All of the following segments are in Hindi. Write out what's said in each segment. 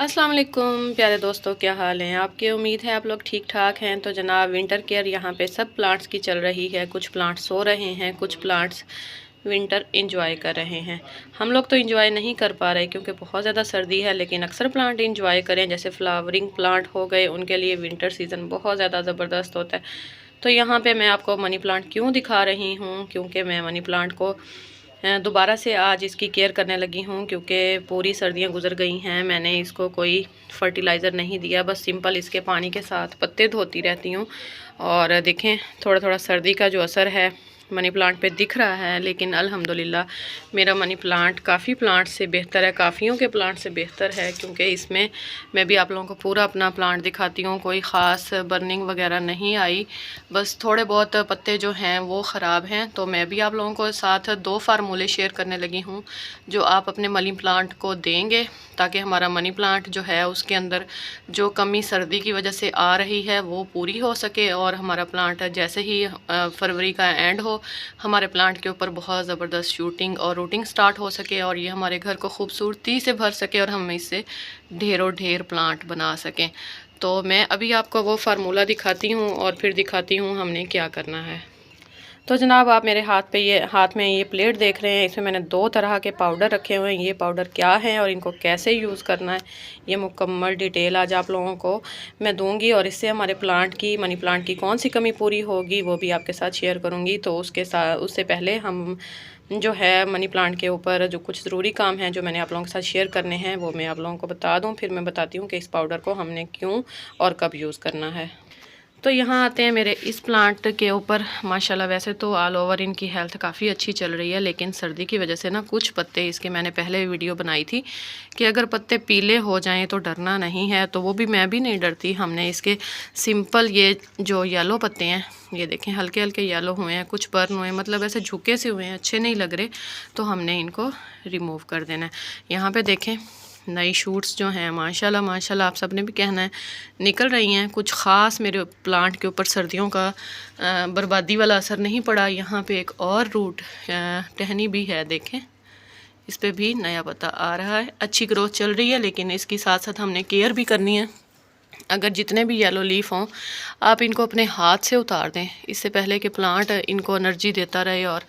अस्सलाम वालेकुम प्यारे दोस्तों, क्या हाल हैं आपके। उम्मीद है आप लोग ठीक ठाक हैं। तो जनाब विंटर केयर यहाँ पे सब प्लांट्स की चल रही है। कुछ प्लांट्स सो रहे हैं, कुछ प्लांट्स विंटर इंजॉय कर रहे हैं। हम लोग तो इंजॉय नहीं कर पा रहे क्योंकि बहुत ज़्यादा सर्दी है, लेकिन अक्सर प्लांट इंजॉय करें। जैसे फ्लावरिंग प्लांट हो गए, उनके लिए विंटर सीज़न बहुत ज़्यादा ज़बरदस्त होता है। तो यहाँ पे मैं आपको मनी प्लांट क्यों दिखा रही हूँ, क्योंकि मैं मनी प्लांट को दोबारा से आज इसकी केयर करने लगी हूँ, क्योंकि पूरी सर्दियाँ गुजर गई हैं। मैंने इसको कोई फर्टिलाइज़र नहीं दिया, बस सिंपल इसके पानी के साथ पत्ते धोती रहती हूँ। और देखें, थोड़ा थोड़ा सर्दी का जो असर है मनी प्लांट पे दिख रहा है, लेकिन अल्हम्दुलिल्लाह मेरा मनी प्लांट काफ़ी प्लांट से बेहतर है, काफ़ियों के प्लांट से बेहतर है। क्योंकि इसमें मैं भी आप लोगों को पूरा अपना प्लांट दिखाती हूँ। कोई ख़ास बर्निंग वगैरह नहीं आई, बस थोड़े बहुत पत्ते जो हैं वो ख़राब हैं। तो मैं भी आप लोगों को साथ दो फार्मूले शेयर करने लगी हूँ जो आप अपने मनी प्लांट को देंगे, ताकि हमारा मनी प्लांट जो है उसके अंदर जो कमी सर्दी की वजह से आ रही है वो पूरी हो सके, और हमारा प्लांट जैसे ही फरवरी का एंड हो, हमारे प्लांट के ऊपर बहुत ज़बरदस्त शूटिंग और रूटिंग स्टार्ट हो सके, और ये हमारे घर को खूबसूरती से भर सके, और हम इससे ढेरों ढेर प्लांट बना सकें। तो मैं अभी आपको वो फार्मूला दिखाती हूँ और फिर दिखाती हूँ हमने क्या करना है। तो जनाब आप मेरे हाथ में ये प्लेट देख रहे हैं, इसमें मैंने दो तरह के पाउडर रखे हुए हैं। ये पाउडर क्या है और इनको कैसे यूज़ करना है, ये मुकम्मल डिटेल आज आप लोगों को मैं दूंगी, और इससे हमारे मनी प्लांट की कौन सी कमी पूरी होगी वो भी आपके साथ शेयर करूंगी। तो उससे पहले हम जो है मनी प्लांट के ऊपर जो कुछ ज़रूरी काम हैं जो मैंने आप लोगों के साथ शेयर करने हैं वो मैं आप लोगों को बता दूँ, फिर मैं बताती हूँ कि इस पाउडर को हमने क्यों और कब यूज़ करना है। तो यहाँ आते हैं मेरे इस प्लांट के ऊपर। माशाल्लाह वैसे तो ऑल ओवर इनकी हेल्थ काफ़ी अच्छी चल रही है, लेकिन सर्दी की वजह से ना कुछ पत्ते इसके, मैंने पहले वीडियो बनाई थी कि अगर पत्ते पीले हो जाएं तो डरना नहीं है। तो वो भी मैं भी नहीं डरती। हमने इसके सिंपल ये जो येलो पत्ते हैं, ये देखें हल्के हल्के येलो हुए हैं, कुछ बर्न हुए हैं, मतलब ऐसे झुके से हुए हैं, अच्छे नहीं लग रहे। तो हमने इनको रिमूव कर देना है। यहाँ पर देखें नई शूट्स जो हैं माशाल्लाह माशाल्लाह आप सब ने भी कहना है निकल रही हैं। कुछ ख़ास मेरे प्लांट के ऊपर सर्दियों का बर्बादी वाला असर नहीं पड़ा। यहाँ पे एक और रूट टहनी भी है, देखें इस पे भी नया पत्ता आ रहा है। अच्छी ग्रोथ चल रही है, लेकिन इसकी साथ साथ हमने केयर भी करनी है। अगर जितने भी येलो लीफ हों आप इनको अपने हाथ से उतार दें, इससे पहले कि प्लांट इनको एनर्जी देता रहे और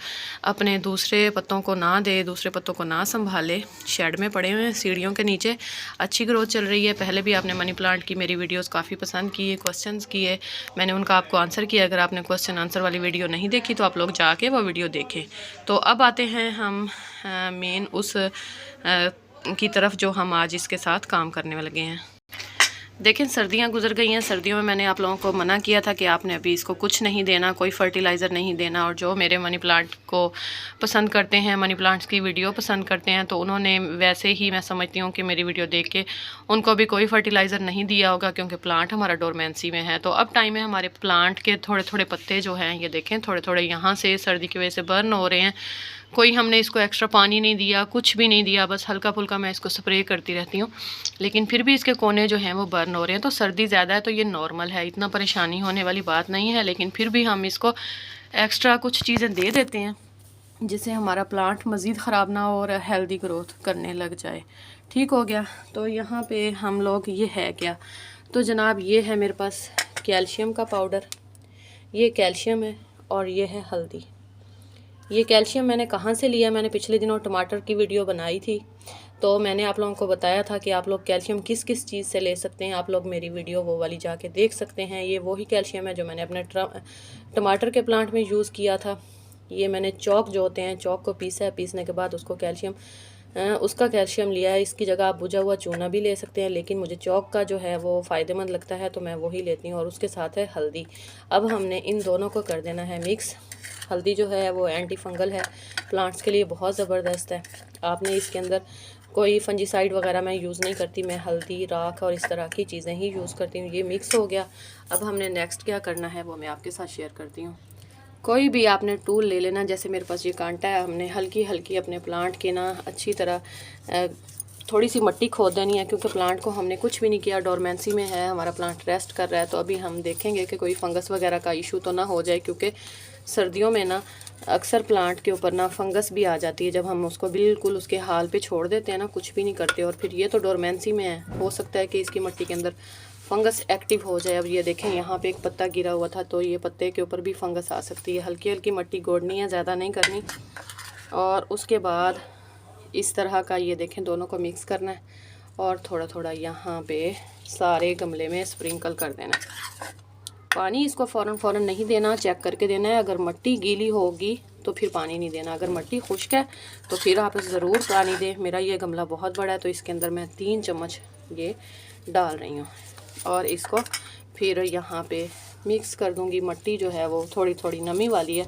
अपने दूसरे पत्तों को ना दे, दूसरे पत्तों को ना संभाले। शेड में पड़े हुए हैं सीढ़ियों के नीचे, अच्छी ग्रोथ चल रही है। पहले भी आपने मनी प्लांट की मेरी वीडियोस काफ़ी पसंद किए, क्वेश्चंस किए, मैंने उनका आपको आंसर किया। अगर आपने क्वेश्चन आंसर वाली वीडियो नहीं देखी तो आप लोग जाके वो वीडियो देखें। तो अब आते हैं हम मेन उस की तरफ जो हम आज इसके साथ काम करने लगे हैं। देखें सर्दियां गुजर गई हैं। सर्दियों में मैंने आप लोगों को मना किया था कि आपने अभी इसको कुछ नहीं देना, कोई फर्टिलाइज़र नहीं देना। और जो मेरे मनी प्लांट को पसंद करते हैं, मनी प्लांट्स की वीडियो पसंद करते हैं, तो उन्होंने वैसे ही मैं समझती हूँ कि मेरी वीडियो देख के उनको भी कोई फर्टिलाइज़र नहीं दिया होगा, क्योंकि प्लांट हमारा डोरमेंसी में है। तो अब टाइम है हमारे प्लांट के थोड़े थोड़े पत्ते जो हैं, ये देखें थोड़े थोड़े यहाँ से सर्दी की वजह से बर्न हो रहे हैं। कोई हमने इसको एक्स्ट्रा पानी नहीं दिया, कुछ भी नहीं दिया, बस हल्का फुल्का मैं इसको स्प्रे करती रहती हूँ, लेकिन फिर भी इसके कोने जो हैं वो बर्न हो रहे हैं। तो सर्दी ज़्यादा है तो ये नॉर्मल है, इतना परेशानी होने वाली बात नहीं है। लेकिन फिर भी हम इसको एक्स्ट्रा कुछ चीज़ें दे देते हैं जिससे हमारा प्लांट मज़ीद ख़राब ना हो और हेल्दी ग्रोथ करने लग जाए। ठीक हो गया। तो यहाँ पे हम लोग ये है क्या, तो जनाब ये है मेरे पास कैल्शियम का पाउडर, ये कैल्शियम है, और ये है हल्दी। ये कैल्शियम मैंने कहाँ से लिया, मैंने पिछले दिनों टमाटर की वीडियो बनाई थी, तो मैंने आप लोगों को बताया था कि आप लोग कैल्शियम किस किस चीज़ से ले सकते हैं। आप लोग मेरी वीडियो वो वाली जाके देख सकते हैं। ये वही कैल्शियम है जो मैंने अपने टमाटर के प्लांट में यूज़ किया था। ये मैंने चॉक जो होते हैं, चॉक को पीसा है, पीसने के बाद उसको उसका कैल्शियम लिया है। इसकी जगह आप बुझा हुआ चूना भी ले सकते हैं, लेकिन मुझे चॉक का जो है वो फ़ायदेमंद लगता है तो मैं वही लेती हूँ। और उसके साथ है हल्दी। अब हमने इन दोनों को कर देना है मिक्स। हल्दी जो है वो एंटी फंगल है, प्लांट्स के लिए बहुत ज़बरदस्त है। आपने इसके अंदर कोई फंजीसाइड वगैरह मैं यूज़ नहीं करती, मैं हल्दी, राख और इस तरह की चीज़ें ही यूज़ करती हूँ। ये मिक्स हो गया। अब हमने नेक्स्ट क्या करना है वो मैं आपके साथ शेयर करती हूँ। कोई भी आपने टूल ले लेना, जैसे मेरे पास ये कांटा है, हमने हल्की हल्की अपने प्लांट के ना अच्छी तरह थोड़ी सी मिट्टी खोद देनी है, क्योंकि प्लांट को हमने कुछ भी नहीं किया, डोरमेंसी में है, हमारा प्लांट रेस्ट कर रहा है। तो अभी हम देखेंगे कि कोई फंगस वगैरह का इशू तो ना हो जाए, क्योंकि सर्दियों में ना अक्सर प्लांट के ऊपर ना फंगस भी आ जाती है जब हम उसको बिल्कुल उसके हाल पे छोड़ देते हैं ना, कुछ भी नहीं करते। और फिर ये तो डोरमेंसी में है, हो सकता है कि इसकी मिट्टी के अंदर फंगस एक्टिव हो जाए। अब ये देखें, यहाँ पे एक पत्ता गिरा हुआ था, तो ये पत्ते के ऊपर भी फंगस आ सकती है। हल्की हल्की मिट्टी गोड़नी है, ज़्यादा नहीं करनी। और उसके बाद इस तरह का ये देखें, दोनों को मिक्स करना है और थोड़ा थोड़ा यहाँ पे सारे गमले में स्प्रिंकल कर देना है। पानी इसको फ़ौरन नहीं देना, चेक करके देना है। अगर मिट्टी गीली होगी तो फिर पानी नहीं देना, अगर मिट्टी खुश्क है तो फिर आप ज़रूर पानी दें। मेरा ये गमला बहुत बड़ा है, तो इसके अंदर मैं 3 चम्मच ये डाल रही हूँ और इसको फिर यहाँ पे मिक्स कर दूँगी। मिट्टी जो है वो थोड़ी थोड़ी नमी वाली है,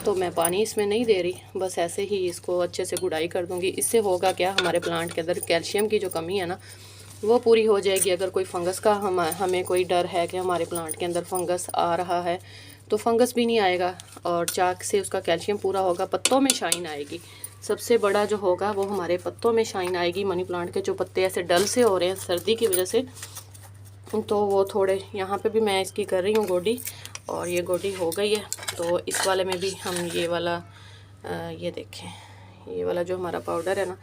तो मैं पानी इसमें नहीं दे रही, बस ऐसे ही इसको अच्छे से गुड़ाई कर दूँगी। इससे होगा क्या, हमारे प्लांट के अंदर कैल्शियम की जो कमी है ना, वो पूरी हो जाएगी। अगर कोई फंगस का हमें कोई डर है कि हमारे प्लांट के अंदर फंगस आ रहा है, तो फंगस भी नहीं आएगा और चाक से उसका कैल्शियम पूरा होगा, पत्तों में शाइन आएगी। सबसे बड़ा जो होगा वो हमारे पत्तों में शाइन आएगी। मनी प्लांट के जो पत्ते ऐसे डल से हो रहे हैं सर्दी की वजह से, तो वो थोड़े, यहाँ पे भी मैं इसकी कर रही हूँ गोडी, और ये गोडी हो गई है। तो इस वाले में भी हम ये वाला ये देखें, ये वाला जो हमारा पाउडर है ना,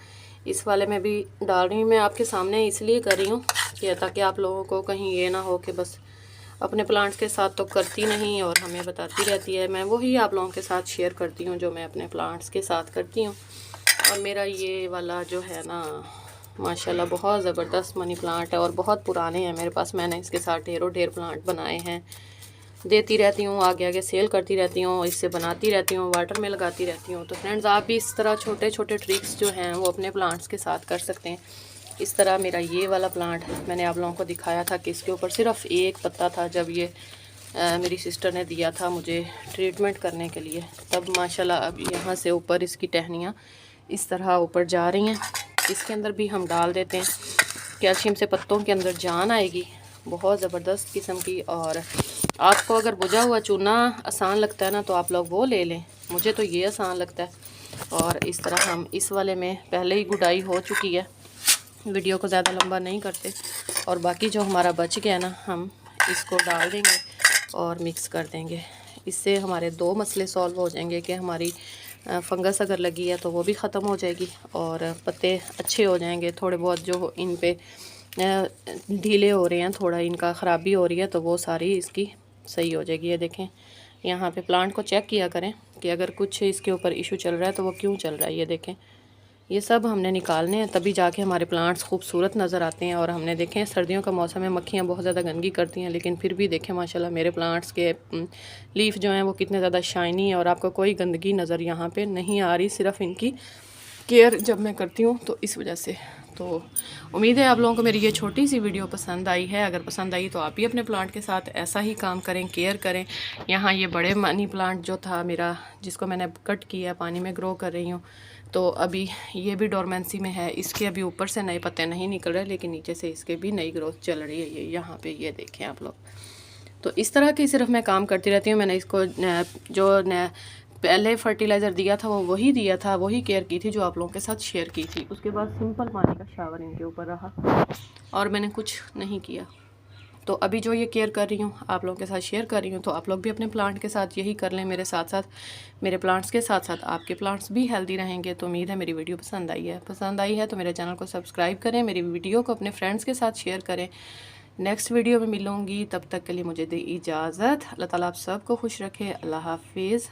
इस वाले में भी डाल रही हूँ। मैं आपके सामने इसलिए कर रही हूँ कि ताकि आप लोगों को कहीं ये ना हो कि बस अपने प्लांट्स के साथ तो करती नहीं और हमें बताती रहती है। मैं वही आप लोगों के साथ शेयर करती हूँ जो मैं अपने प्लांट्स के साथ करती हूँ। और मेरा ये वाला जो है ना, माशाल्लाह बहुत ज़बरदस्त मनी प्लांट है और बहुत पुराने हैं मेरे पास। मैंने इसके साथ ढेर प्लांट बनाए हैं, देती रहती हूँ, आगे आगे सेल करती रहती हूँ, इससे बनाती रहती हूँ, वाटर में लगाती रहती हूँ। तो फ्रेंड्स, आप भी इस तरह छोटे छोटे ट्रिक्स जो हैं वो अपने प्लांट्स के साथ कर सकते हैं। इस तरह मेरा ये वाला प्लांट मैंने आप लोगों को दिखाया था कि इसके ऊपर सिर्फ एक पत्ता था। जब ये मेरी सिस्टर ने दिया था मुझे ट्रीटमेंट करने के लिए, तब माशाल्लाह अब यहाँ से ऊपर इसकी टहनियाँ इस तरह ऊपर जा रही हैं। इसके अंदर भी हम डाल देते हैं, कैल्शियम से पत्तों के अंदर जान आएगी बहुत ज़बरदस्त किस्म की। और आपको अगर बुझा हुआ चूना आसान लगता है ना, तो आप लोग वो ले लें, मुझे तो ये आसान लगता है। और इस तरह हम इस वाले में पहले ही गुडाई हो चुकी है, वीडियो को ज़्यादा लंबा नहीं करते। और बाकी जो हमारा बच गया ना, हम इसको डाल देंगे और मिक्स कर देंगे। इससे हमारे 2 मसले सॉल्व हो जाएंगे कि हमारी फंगस अगर लगी है तो वो भी ख़त्म हो जाएगी और पत्ते अच्छे हो जाएंगे। थोड़े बहुत जो इन पे ढीले हो रहे हैं, थोड़ा इनका ख़राबी हो रही है, तो वो सारी इसकी सही हो जाएगी। ये देखें, यहाँ पे प्लांट को चेक किया करें कि अगर कुछ इसके ऊपर इशू चल रहा है तो वो क्यों चल रहा है। ये देखें, ये सब हमने निकालने हैं, तभी जाके हमारे प्लांट्स खूबसूरत नज़र आते हैं। और हमने देखें, सर्दियों का मौसम है, मक्खियाँ बहुत ज़्यादा गंदगी करती हैं, लेकिन फिर भी देखें माशाल्लाह मेरे प्लांट्स के लीफ जो हैं वो कितने ज़्यादा शाइनी है और आपको कोई गंदगी नज़र यहाँ पे नहीं आ रही, सिर्फ इनकी केयर जब मैं करती हूँ तो इस वजह से। तो उम्मीद है आप लोगों को मेरी ये छोटी सी वीडियो पसंद आई है। अगर पसंद आई तो आप भी अपने प्लांट के साथ ऐसा ही काम करें, केयर करें। यहाँ ये बड़े मनी प्लांट जो था मेरा, जिसको मैंने कट किया, पानी में ग्रो कर रही हूँ, तो अभी ये भी डोरमेंसी में है। इसके अभी ऊपर से नए पत्ते नहीं निकल रहे, लेकिन नीचे से इसके भी नई ग्रोथ चल रही है। ये यहाँ पे ये देखें आप लोग। तो इस तरह की सिर्फ मैं काम करती रहती हूँ। मैंने इसको जो पहले फर्टिलाइज़र दिया था वो वही दिया था, वही केयर की थी जो आप लोगों के साथ शेयर की थी। उसके बाद सिंपल पानी का शावर इनके ऊपर रहा और मैंने कुछ नहीं किया। तो अभी जो ये केयर कर रही हूँ आप लोगों के साथ शेयर कर रही हूँ, तो आप लोग भी अपने प्लांट के साथ यही कर लें मेरे साथ साथ। मेरे प्लांट्स के साथ साथ आपके प्लांट्स भी हेल्दी रहेंगे। तो उम्मीद है मेरी वीडियो पसंद आई है तो मेरे चैनल को सब्सक्राइब करें, मेरी वीडियो को अपने फ्रेंड्स के साथ शेयर करें। नेक्स्ट वीडियो में मिलूँगी, तब तक के लिए मुझे दे इजाज़त। अल्लाह ताला आप सबको खुश रखे। अल्लाह हाफिज़।